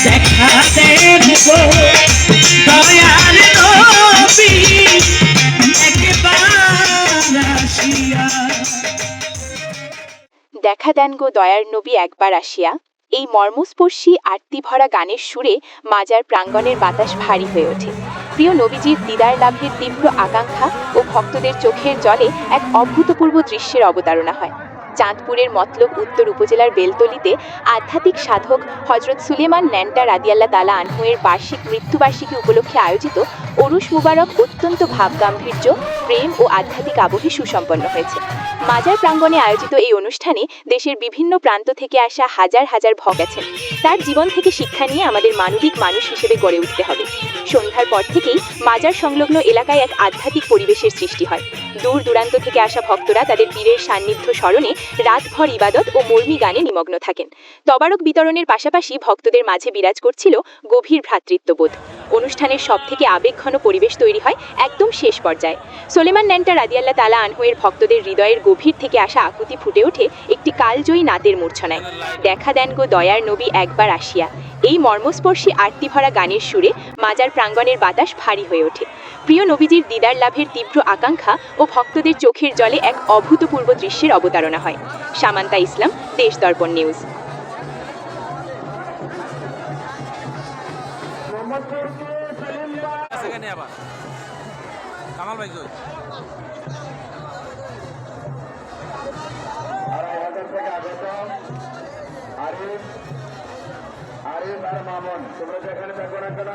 দেখা দেন গো দয়ার নবী একবার আসিয়া। দেখা দেন গো দয়ার নবী একবার আসিয়া, এই মর্মস্পর্শী আরতি ভরা গানের সুরে মাজার প্রাঙ্গণের বাতাস ভারী হয়ে ওঠে। প্রিয় নবীজির দিদার লাভের তীব্র আকাঙ্ক্ষা ও ভক্তদের চোখের জলে এক অভূতপূর্ব দৃশ্যের অবতারণা হয়। চাঁদপুরের মতলব উত্তর উপজেলার বেলতলিতে আধ্যাত্মিক সাধক হজরত সুলেমান ন্যান্টা রাদিয়াল্লাহ তাআলা আনহু-এর বার্ষিক মৃত্যুবার্ষিকী উপলক্ষে আয়োজিত ওরুস মুবারক অত্যন্ত ভাবগাম্ভীর্য, প্রেম ও আধ্যাত্মিক আবহে সুসম্পন্ন হয়েছে। মাজার প্রাঙ্গণে আয়োজিত এই অনুষ্ঠানে দেশের বিভিন্ন প্রান্ত থেকে আসা হাজার হাজার ভক্ত আছেন। তার জীবন থেকে শিক্ষা নিয়ে আমাদের মানবিক মানুষ হিসেবে গড়ে উঠতে হবে। সন্ধ্যার পর থেকেই মাজার সংলগ্ন এলাকায় এক আধ্যাত্মিক পরিবেশের সৃষ্টি হয়। দূর দূরান্ত থেকে আসা ভক্তরা তাদের পীরের সান্নিধ্য স্মরণে রাতভর ইবাদত ও মর্মী গানে নিমগ্ন থাকেন। তবারক বিতরণের পাশাপাশি ভক্তদের মাঝে বিরাজ করছিল গভীর ভ্রাতৃত্ববোধ। অনুষ্ঠানের সবথেকে আবেগঘন পরিবেশ তৈরি হয় একদম শেষ পর্যায়ে। সুলেমান ন্যান্টা রাদিয়াল্লাহ তাআলা আনহু-এর ভক্তদের হৃদয়ের গভীর থেকে আসা আকুতি ফুটে ওঠে একটি কালজয়ী নাতের মূর্ছনায়। দেখা দেন গো দয়ার নবী একবার আসিয়া, এই মর্মস্পর্শী আরতি ভরা গানের সুরে মাজার প্রাঙ্গণের বাতাস ভারী হয়ে ওঠে। প্রিয় নবীজির দিদার লাভের তীব্র আকাঙ্ক্ষা ও ভক্তদের চোখের জলে এক অভূতপূর্ব দৃশ্যের অবতারণা হয়। সামান্তা ইসলাম, দেশ দর্পণ নিউজ। কামাল ভাই আরিফ আর মামুন, তোমরা যেখানে থাকো না কেন